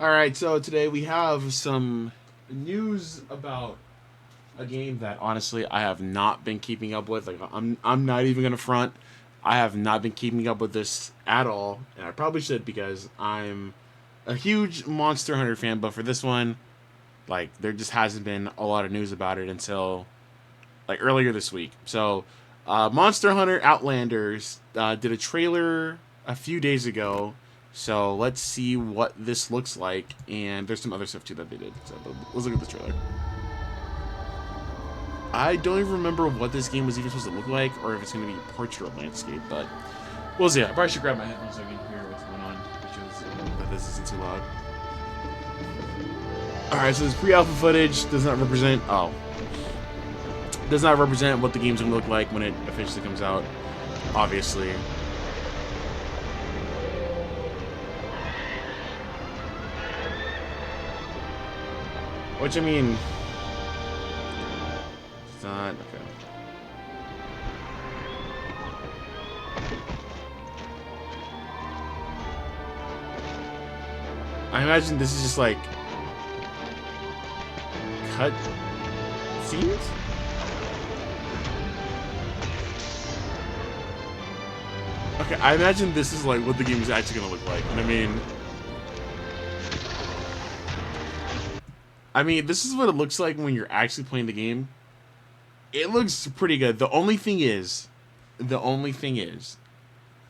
Alright, so today we have some news about a game that honestly I have not been keeping up with. Like I'm not even gonna front. I have not been keeping up with this at all, and I probably should because I'm a huge Monster Hunter fan. But for this one, like there just hasn't been a lot of news about it until like earlier this week. So, Monster Hunter Outlanders did a trailer a few days ago. So let's see what this looks like, and there's some other stuff too that they did. So let's look at the trailer. I don't even remember what this game was even supposed to look like, or if it's going to be portrait landscape, but we'll see. I probably should grab my headphones so I can hear what's going on, which is that this isn't too loud. Alright, so this pre-alpha footage does not represent what the game's going to look like when it officially comes out, obviously. Which, I mean, it's not, okay. I imagine this is just like cut scenes? Okay, I imagine this is like what the game is actually gonna look like. And I mean, this is what it looks like when you're actually playing the game. It looks pretty good. The only thing is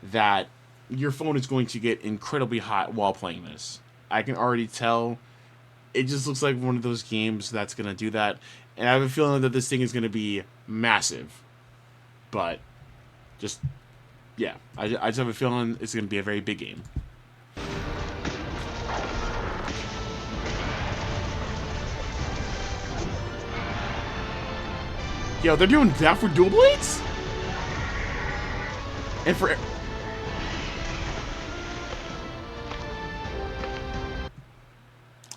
that your phone is going to get incredibly hot while playing this. I can already tell. It just looks like one of those games that's going to do that. And I have a feeling that this thing is going to be massive. But, just, yeah. I just have a feeling it's going to be a very big game. Yo, they're doing that for dual blades? And for...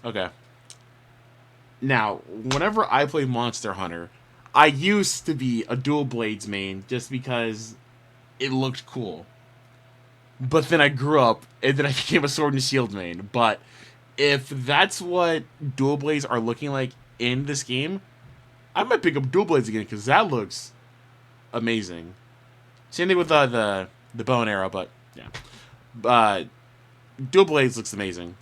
Okay. Now, whenever I play Monster Hunter, I used to be a dual blades main just because it looked cool. But then I grew up, and then I became a sword and shield main. But if that's what dual blades are looking like in this game, I might pick up dual blades again because that looks amazing. Same thing with the bow and arrow, but yeah, dual blades looks amazing.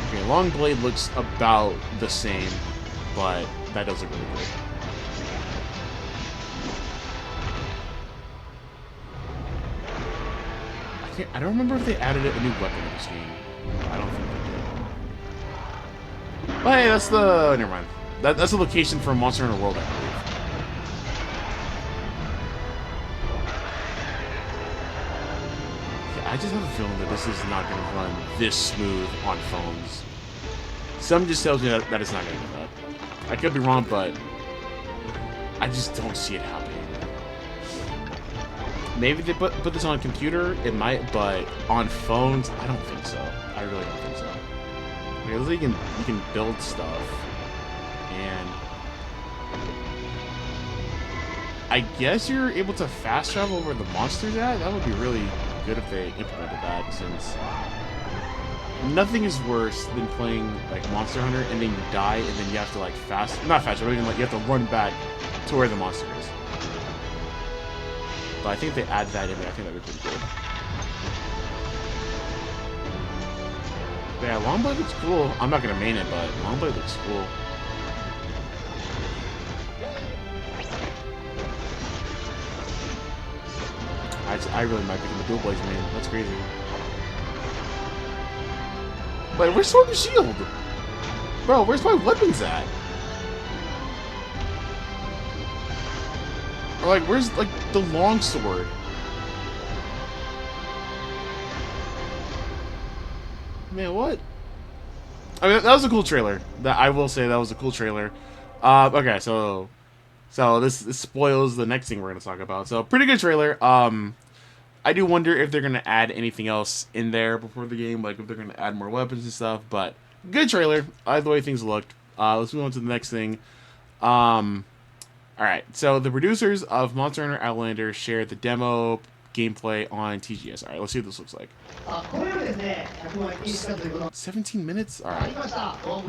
Okay, long blade looks about the same, but that does look really good. I don't remember if they added a new weapon in this game. I don't think they did. But hey, that's the... Never mind. That's the location for Monster Hunter World, I believe. Yeah, I just have a feeling that this is not going to run this smooth on phones. Some just tells me that it's not going to do that. I could be wrong, but I just don't see it happening. Maybe they put this on a computer, it might, but on phones, I don't think so. I really don't think so. Because you can build stuff, and I guess you're able to fast travel where the monsters at. That would be really good if they implemented that, since nothing is worse than playing like Monster Hunter and then you die and then you have to like not fast travel, like you have to run back to where the monster is. But I think if they add that in there, I think that would be pretty good. But yeah, Longblade looks cool. I'm not going to main it, but Longblade looks cool. I really might become a dual blades main. That's crazy. Wait, where's Sword and Shield? Bro, where's my weapons at? Or like, where's like the longsword? Man, what? I mean, that was a cool trailer. That I will say that was a cool trailer. Okay, so this spoils the next thing we're gonna talk about. So pretty good trailer. I do wonder if they're gonna add anything else in there before the game, like if they're gonna add more weapons and stuff. But good trailer. I like the way things looked. Let's move on to the next thing. All right. So the producers of Monster Hunter Outlanders shared the demo gameplay on TGS. All right. Let's see what this looks like. 17 minutes. All right. All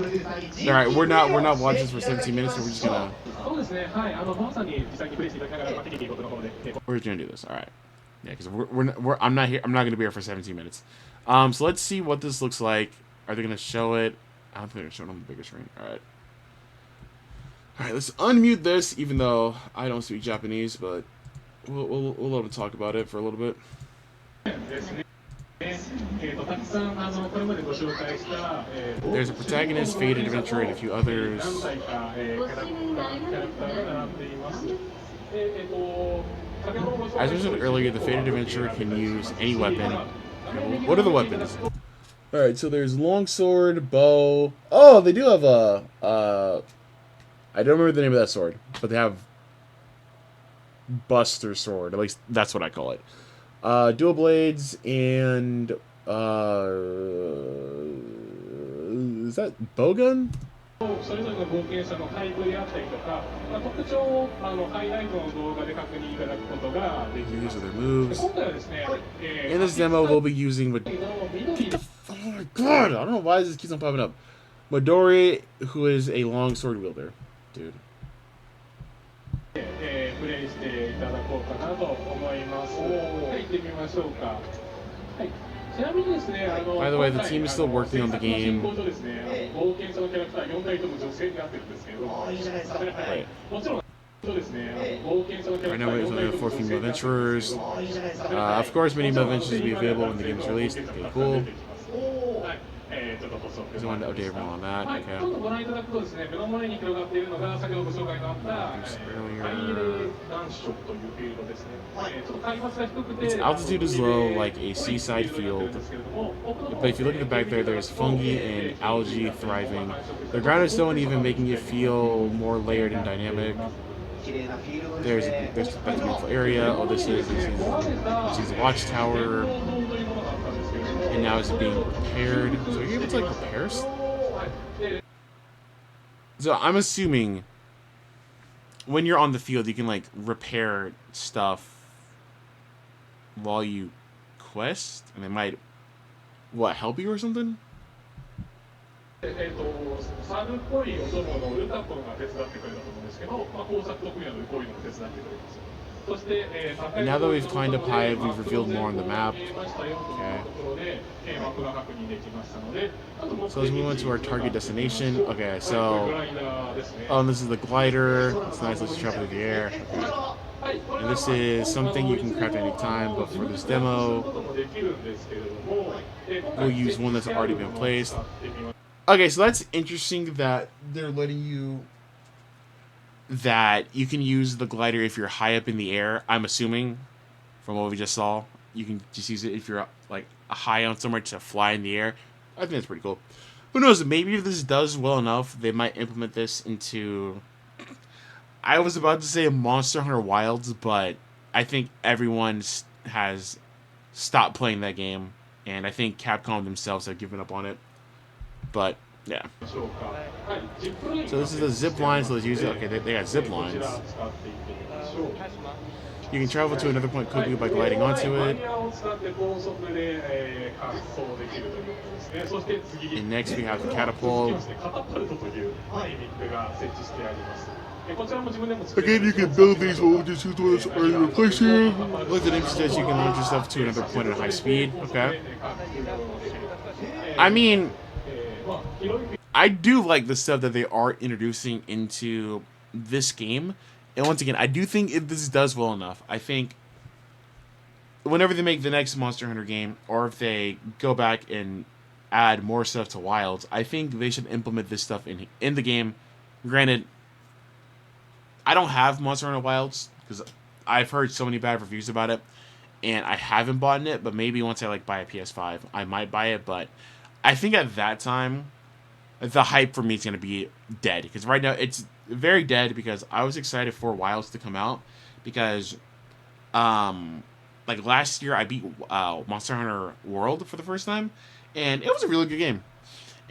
right. We're not watching this for 17 minutes. So we're just gonna. We're just gonna do this. All right. Yeah, because I'm not here. I'm not gonna be here for 17 minutes. So let's see what this looks like. Are they gonna show it? I don't think they're gonna show it on the bigger screen. All right. All right. Let's unmute this, even though I don't speak Japanese, but we'll let them talk about it for a little bit. There's a protagonist, Faded Adventure, and a few others. As I mentioned earlier, the Faded Adventure can use any weapon. What are the weapons? Alright, so there's longsword, bow. Oh, they do have a... I don't remember the name of that sword, but they have Buster Sword. At least that's what I call it. Dual blades and... is that bowgun? These are their moves. In this demo, we'll be using... Oh my god! I don't know why this keeps on popping up. Midori, who is a long sword wielder. Dude. By the way, the team is still working on the game. Right. Right now, we're only 4 female adventurers. Of course, many female adventurers will be available when the game is released. Okay, cool. Just wanted to update everyone on that. Okay. Its altitude is low, like a seaside field. But if you look at the back there, there's fungi and algae thriving. The ground is so uneven, making it feel more layered and dynamic. There's that's a beautiful area. Oh, this is a watchtower. And now it's being repaired. So are you able to like repair? So I'm assuming when you're on the field, you can like repair stuff while you quest, and it might help you or something. And now that we've climbed up high, we've revealed more on the map. Okay. So let's move on to our target destination. Okay, so... Oh, and this is the glider. It's nice, let's travel through the air. Okay. And this is something you can craft at any time, but for this demo, we'll use one that's already been placed. Okay, so that's interesting that they're letting you... that you can use the glider if you're high up in the air. I'm assuming, from what we just saw, you can just use it if you're like high on somewhere to fly in the air. I think that's pretty cool. Who knows? Maybe if this does well enough, they might implement this into... I was about to say Monster Hunter Wilds, but I think everyone has stopped playing that game, and I think Capcom themselves have given up on it. But yeah. So this is the zip line, so let's use it. Okay, they got zip lines. You can travel to another point quickly by gliding onto it. And next we have the catapult. Again, you can build these, but we'll just use one that's already replaced here. Like the name suggests, you can launch yourself to another point at high speed. Okay. I mean... I do like the stuff that they are introducing into this game. And once again, I do think if this does well enough, I think whenever they make the next Monster Hunter game, or if they go back and add more stuff to Wilds, I think they should implement this stuff in the game. Granted, I don't have Monster Hunter Wilds, because I've heard so many bad reviews about it, and I haven't bought it, but maybe once I like buy a PS5, I might buy it, but I think at that time, the hype for me is going to be dead. Because right now, it's very dead because I was excited for Wilds to come out. Because, like last year, I beat Monster Hunter World for the first time. And it was a really good game.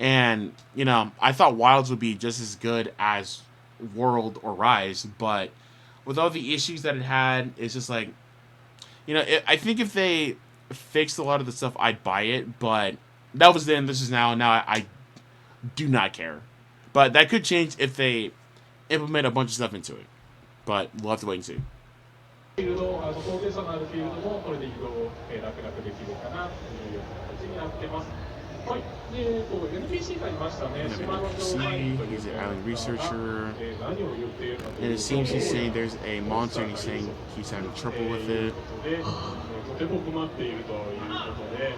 And, you know, I thought Wilds would be just as good as World or Rise, but with all the issues that it had, it's just like, you know, I think if they fixed a lot of the stuff, I'd buy it, but that was then, this is now. Now I do not care. But that could change if they implement a bunch of stuff into it. But we'll have to wait and see. フィールド、高低差のあるフィールドもこれで移動を楽々できるかなというような形になってます。はい。NPC がいましたね。島の上海という He's an island researcher. 何を言っているかという And it seems he's saying there's a monster and he's saying he's having trouble with it. とても困っているということで。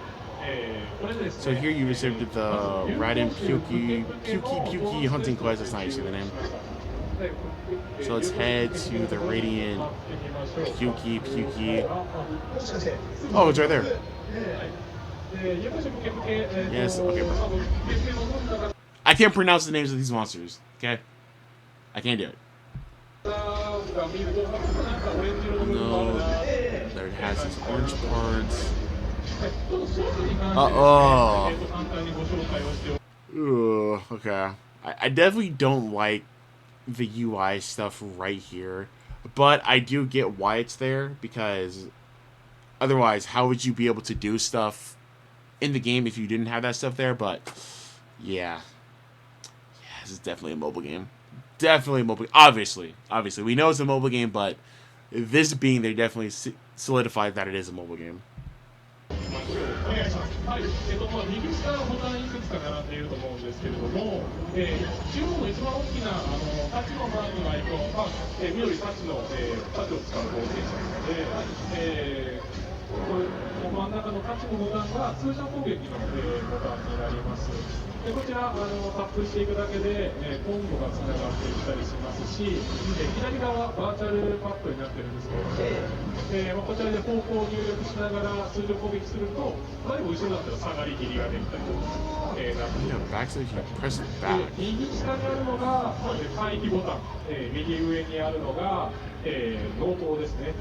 So here you received the Radin Puki hunting quest. That's not how you say the name. So let's head to the Radiant Puki. Oh, it's right there. Yes, okay. I can't pronounce the names of these monsters, okay? I can't do it. No, there it has these orange parts. Okay. I definitely don't like the UI stuff right here, but I do get why it's there, because otherwise, how would you be able to do stuff in the game if you didn't have that stuff there? But yeah, this is definitely a mobile game. Definitely a mobile. Obviously, we know it's a mobile game, but this being there definitely solidifies that it is a mobile game. はい、右下のボタンいくつか並んでいると思うんですけれども、中央の一番大きなタッチのマークのアイコン、緑タッチの、タッチを使う合成者なので、これ真ん中のタッチのボタンが通常攻撃の、ボタンになります。でこちらタップしていくだけで、コンボがつながっていったりしますし、左側バーチャルマップになってるんですけれども、こちらで方向を入力しながら通常攻撃すると、例えば後ろだったら下がり切りができたりとか、なっています。右下にあるのが回避ボタン、右上にあるのが納刀ですね。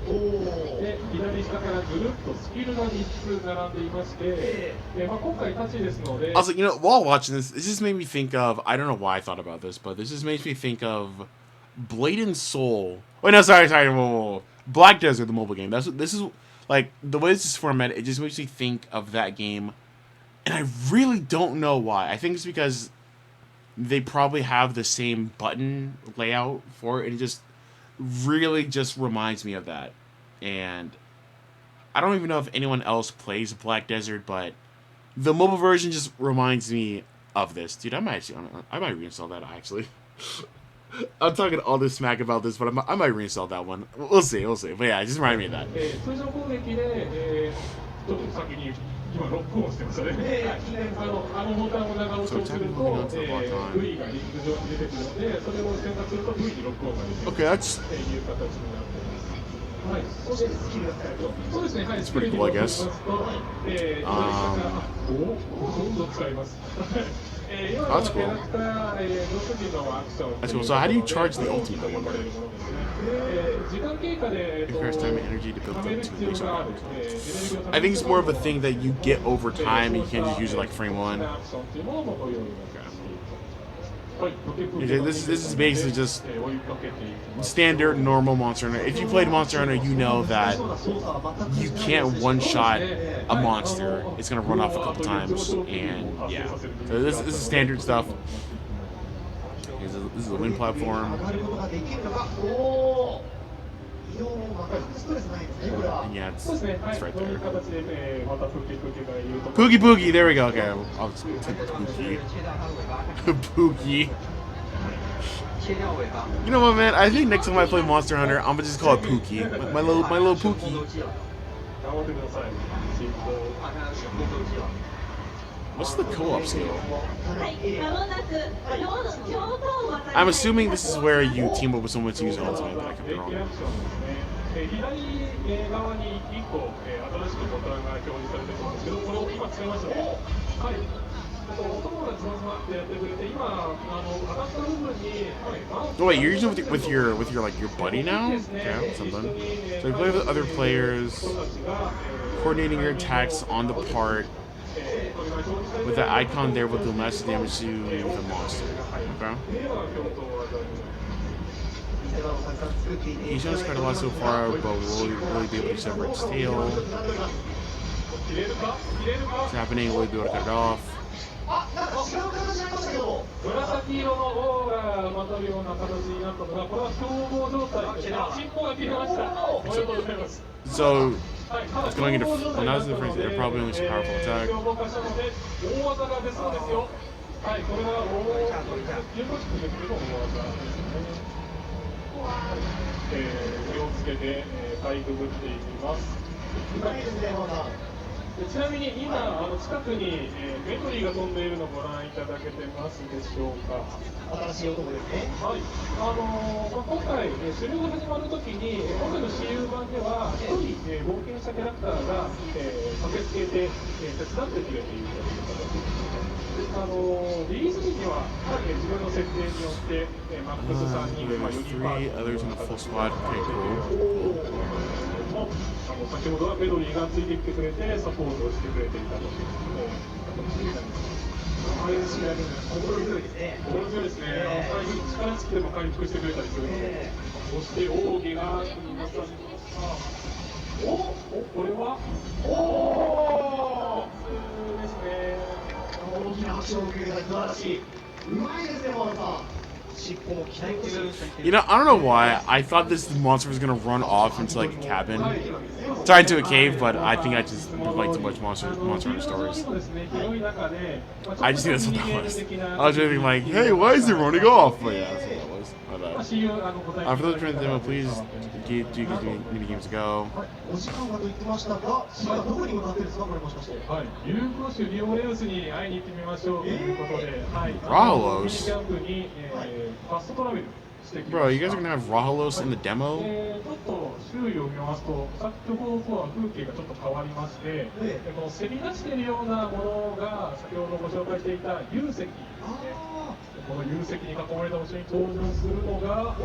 で左下からぐるっとスキルが3つ並んでいまして、今回タッチですので。 I was like, you know, while watching this just made me think of, I don't know why I thought about this, but this just makes me think of Blade and Soul. Oh no, sorry, whoa. Black Desert, the mobile game. This is like the way this is formatted. It just makes me think of that game, and I really don't know why. I think it's because they probably have the same button layout for it, and it just really just reminds me of that. And I don't even know if anyone else plays Black Desert, but the mobile version just reminds me of this. Dude, I might reinstall that, actually. I'm talking all this smack about this, but I might reinstall that one. We'll see. But yeah, it just reminded me of that. Okay, that's pretty cool, I guess. That's cool. That's cool. So how do you charge the ultimate? Increase time and energy to build up to reach out. I think it's more of a thing that you get over time, and you can't just use it like frame one. Okay, this is basically just standard normal Monster Hunter. If you played Monster Hunter, you know that you can't one-shot a monster. It's gonna run off a couple times, and yeah. So this is standard stuff. This is a wind platform. And yeah, it's right there. Poogie, there we go. Okay, I'll just take Poogie. Poogie. You know what, man? I think next time I play Monster Hunter, I'm gonna just call it Pookie. My little Pookie. What's the co-op skill? I'm assuming this is where you team up with someone to use an ultimate, but I could be wrong. Oh wait, you're using it with your like your buddy now? Okay, something. So you play with other players, coordinating your attacks on the part. with that icon there will do less damage to the monster. Okay. He's shown us quite a lot so far, but will we really be able to separate its tail? What's happening? Will we be able to cut it off? So it's going into well, now it's the phrase. They're probably only some powerful attack. ちなみに今近くにメトリーが飛んでいるのをご覧いただけてますでしょうか。新しい男ですね。はい。今回狩猟が始まるときに今回の私有版では一人冒険者キャラクターが駆けつけて手伝ってくれているという形です。リリース時には自分の設定によってマックス3人4人パーティー。 先ほどはペドリーがついてきてくれてサポートをしてくれていたという形になります。心強いですね。心強いですね。最後に力尽きても回復してくれたりするので、そして奥義がいます。お、これは普通ですね。大きな拍手を受けた素晴らしい。うまいですね、マンさん。 You know, I don't know why. I thought this monster was gonna run off into like a cabin. Sorry, into a cave, but I think I just like too much Monster Hunter stories. I just think that's what that was. I was really like, hey, why is it running off? But yeah, that's what that was. For those trying to demo, please do you give me mini games to go. Rahalos? Bro, you guys are gonna have Rahalos in the demo? 周囲を見ますと、先ほどとは風景がちょっと変わりまして、せり出しているようなものが先ほどご紹介していた湧石、この湧石に囲まれた場所に登場するのが、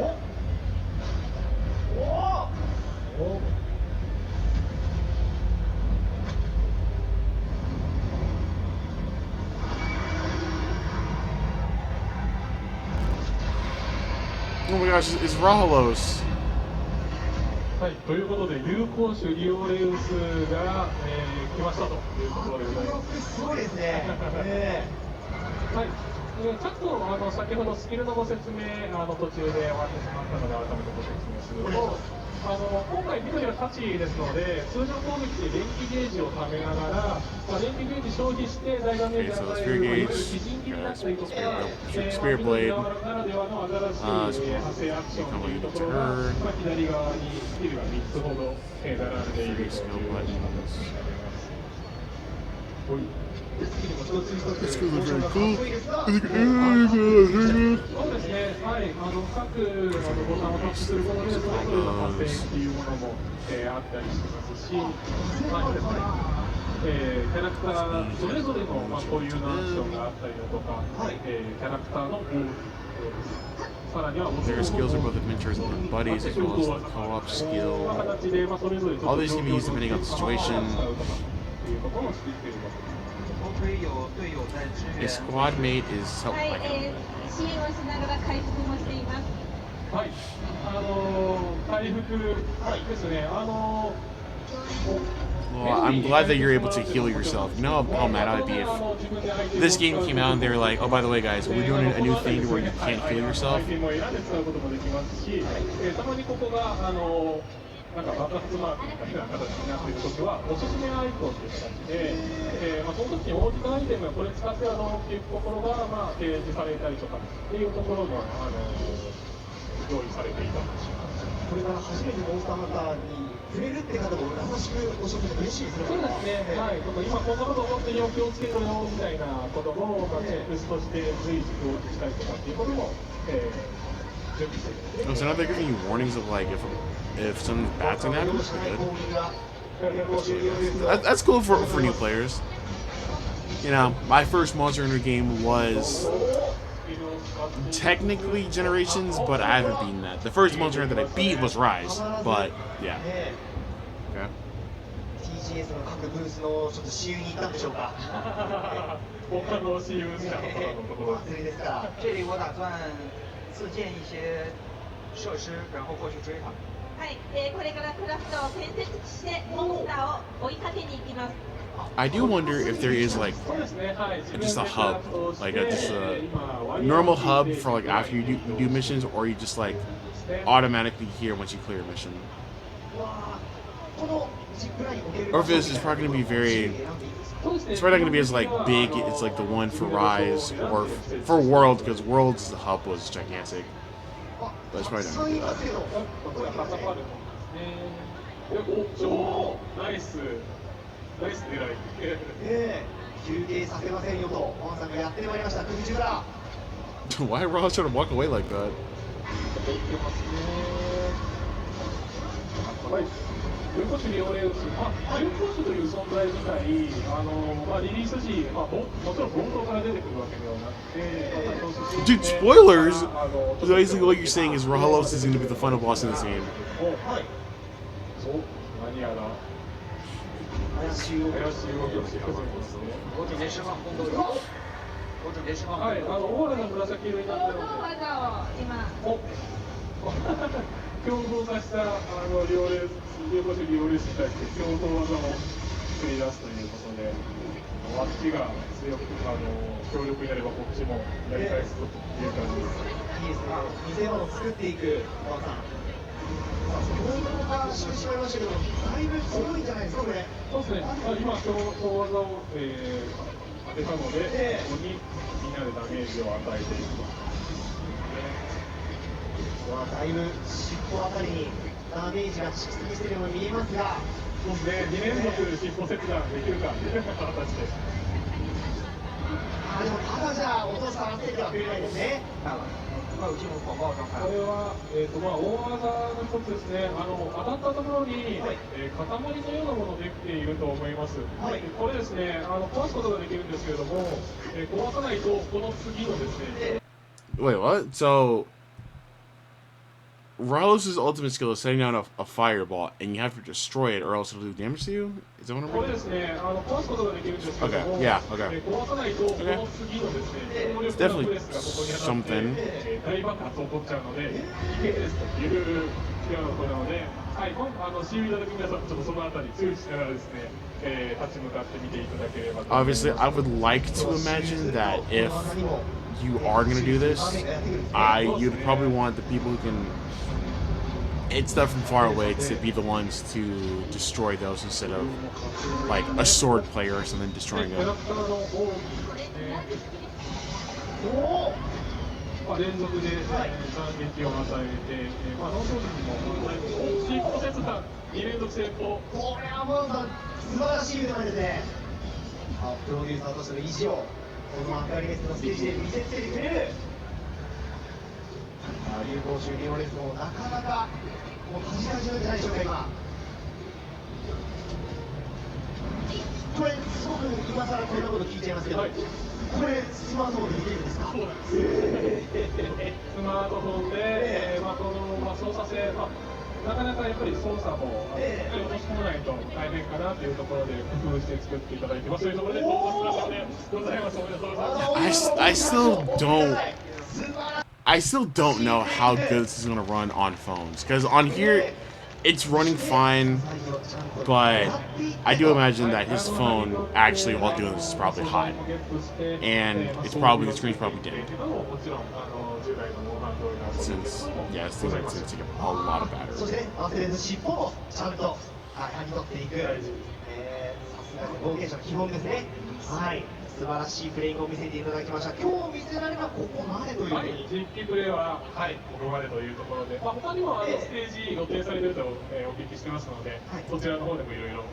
Oh my gosh, it's Rahalos. はい、ということで、有効種リオレウスが、来ましたというところでございます。すごいですね。はい、ちょっと先ほどスキルのご説明途中で終わってしまったので改めてご説明すると。 今回、緑は勝ちですので、通常攻撃で電気ゲージを貯めながら、電気ゲージ消費して大ダメージを与える基準機になったりとか、ならではの新しい派生アクションというところが、左側にスキルが3つほど並んでいるという形になります。This could look very cool. そうですね、はい、各ボタンをタッチすることで、それぞれの派生っていうものも、あったりしますし、キャラクターそれぞれの、固有のアクションがあったりだとか、キャラクターのさらには Their skills are both adventures and buddies, as well as the co-op skill. All these can be used depending on the situation. A squad mate is help. Well, I'm glad that you're able to heal yourself. You know how mad I'd be if this game came out and they were like, oh, by the way, guys, we're doing a new thing where you can't heal yourself. なんか爆発マークみたいな形になっているときは、おすすめアイコンという形で、その時に応じたアイテムをこれ使ってっていうところが、提示されたりとかっていうところも用意されていたりします。これから初めてモンスターハンターに触れるって方も優しく教えて嬉しいですね。そうですね。はい。今こんなこと思ってるよ、気をつけろよみたいなことも、チェックスとして随時表示したりとかっていうことも、So now they're giving you warnings of like if something bad's gonna happen. Good. That's cool for new players. You know, my first Monster Hunter game was technically Generations, but I haven't beaten that. The first Monster Hunter that I beat was Rise, but yeah. Okay. CS の各ブースのちょっと私有に行ったんでしょうか。他の私有者の方のところ。お祭りですから。这里我打算自建一些设施，然后过去追他们。はい、これからクラフトを建設してモンスターを追いかけに行きます。I do wonder if there is like そうですね、はい。 just a hub, like just a normal hub for like after you do missions, or you just like automatically here once you clear a mission. このジップラインを受ける Or if this is probably going to be very, it's probably not going to be as like big. It's like the one for Rise or for World, because World's hub was gigantic. But it's probably not going to be that. ナイス。ナイス狙い。休憩させませんよとワンさんがやってまいりました。空中から Why Ross trying to walk away like that? 準ポッシュリオレウス、準ポッシュという存在自体、リリース時、もちろん冒頭から出てくるわけではなくて、Dude, spoilers! So basically what you're saying is Rahalos is going to be the final boss in this game. そう、何やら怪しい動き怪しい動きをしているそうですね。我准备释放风斗力，我准备释放はい、风斗力。オーラが紫色になってるので、技を今。競合化したリオレスに対して競争技を繰り出すということで、あっちが強く強力になればこっちもやり返すという感じです。いいですね。見せ場を作っていくワンさん。先ほどからしてしまいましたけど、だいぶ強いんじゃないですかこれ。そうですね。今競技を、当てたので、ここにみんなでダメージを与えていく。だいぶ尻尾あたりにダメージが蓄積しているように見えますが、そうですね。2連続尻尾切断できるかみたいな形で。でもただじゃお父さん焦ってはくれないですね。快有进入广告状態。これは、大技の一つですね。当たったところに、塊のようなものできていると思います。これですね、壊すことができるんですけれども、壊さないとこの次のですね。Wait, what? So Ralos' ultimate skill is setting down a fireball, and you have to destroy it, or else it'll do damage to you. Is that what I'm これ reading? ですね、壊すことができるんですけれども、 Okay, yeah, okay. 壊さないとこの次のですね、強力な Definitely プレスがここに当たって something. 大爆発を取っちゃうので、危険ですというようなことなので、はい、CB だけ皆さんちょっとそのあたり注意しながらですね、立ち向かってみていただければと思います。 Obviously, I would like to imagine that if you are going to do this, you'd probably want the people who can hit stuff from far away to be the ones to destroy those instead of like a sword player or something destroying キャラ them. クターの方に連続で斬撃を与えて、ノートにも尻尾切断2連続成功。これはワンさん素晴らしい腕前ですね。プロデューサーとしての意地をこのアクアリメスのステージで見せつけてくれる。流行中リオレスもなかなかもう恥じ始めてないでしょうか今。これすごく今更こんなこと聞いちゃいますけど、これスマートフォンでできるんですか？そうなんです。スマートフォンで、この操作性、なかなかやっぱり操作も落とし込まないと大変かなというところで工夫して作っていただいてます。そういうところでございます。おめでとうございます。I still don't know how good this is going to run on phones, because on here it's running fine, but I do imagine that his phone actually while doing this is probably hot, and the screen's probably dim, since this thing like to take a lot of そ battery. してね、忘れず尻尾もちゃんと嗅ぎ取っていく、さすが冒険者の基本ですね。はい、素晴らしいプレイングを見せていただきました。今日見せられるのはここまでというふうに。実機プレイは、ここまでというところで、他にもステージ予定されていると、お聞きしてますので、そちらの方でもいろいろ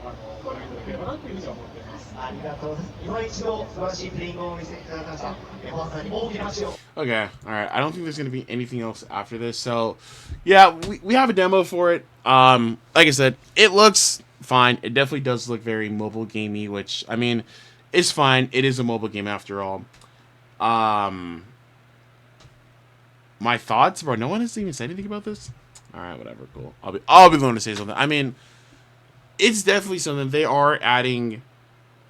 ご覧いただければなというふうには思っています。ありがとうございます。今一度素晴らしいプレイングを見せていただきました。ファンさんに大きな拍手を。Okay, alright. I don't think there's going to be anything else after this. So, yeah, we have a demo for it. Like I said, it looks fine. It definitely does look very mobile gamey, which, I mean, is fine. It is a mobile game after all. My thoughts, bro. No one has even said anything about this. Alright, whatever, cool. I'll be the one to say something. I mean, it's definitely something. They are adding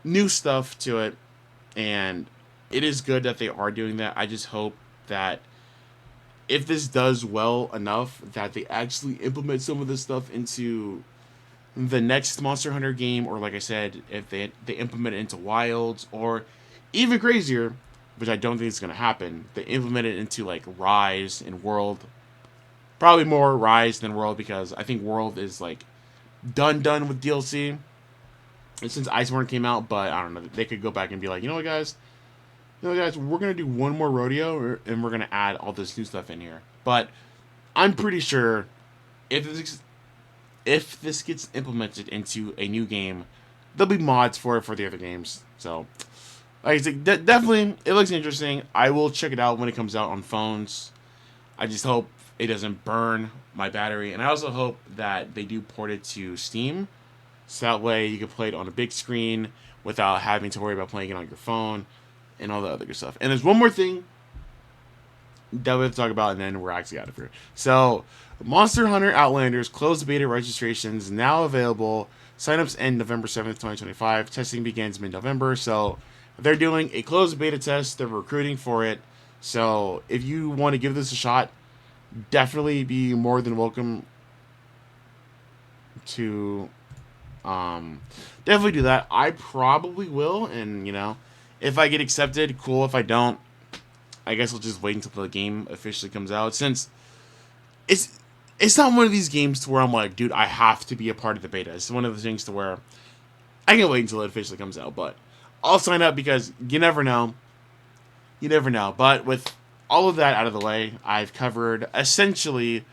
new stuff to it, and it is good that they are doing that. I just hope that if this does well enough, that they actually implement some of this stuff into the next Monster Hunter game, or like I said, if they implement it into Wilds, or even crazier, which I don't think is going to happen, they implement it into like Rise and World. Probably more Rise than World, because I think World is like done with DLC since Iceborne came out. But I don't know, they could go back and be like, guys, we're gonna do one more rodeo, and we're gonna add all this new stuff in here. But I'm pretty sure if this gets implemented into a new game, there'll be mods for it for the other games. So, like I said, definitely, it looks interesting. I will check it out when it comes out on phones. I just hope it doesn't burn my battery, and I also hope that they do port it to Steam, so that way you can play it on a big screen without having to worry about playing it on your phone and all the other good stuff. And there's one more thing that we have to talk about, and then we're actually out of here. So, Monster Hunter Outlanders closed beta registrations now available. Signups end November 7th, 2025. Testing begins mid-November. So, they're doing a closed beta test. They're recruiting for it. So, if you want to give this a shot, definitely be more than welcome to definitely do that. I probably will, and if I get accepted, cool. If I don't, I guess I'll just wait until the game officially comes out, since it's not one of these games to where I'm like, dude, I have to be a part of the beta. It's one of the things to where I can wait until it officially comes out, but I'll sign up because you never know. You never know. But with all of that out of the way, I've covered essentially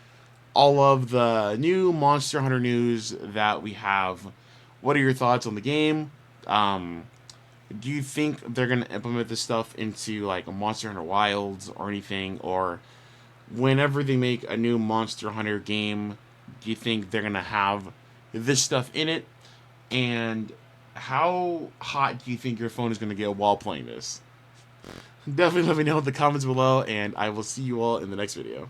all of the new Monster Hunter news that we have. What are your thoughts on the game? Do you think they're going to implement this stuff into like a Monster Hunter Wilds or anything? Or whenever they make a new Monster Hunter game, do you think they're going to have this stuff in it? And how hot do you think your phone is going to get while playing this? Definitely let me know in the comments below, and I will see you all in the next video.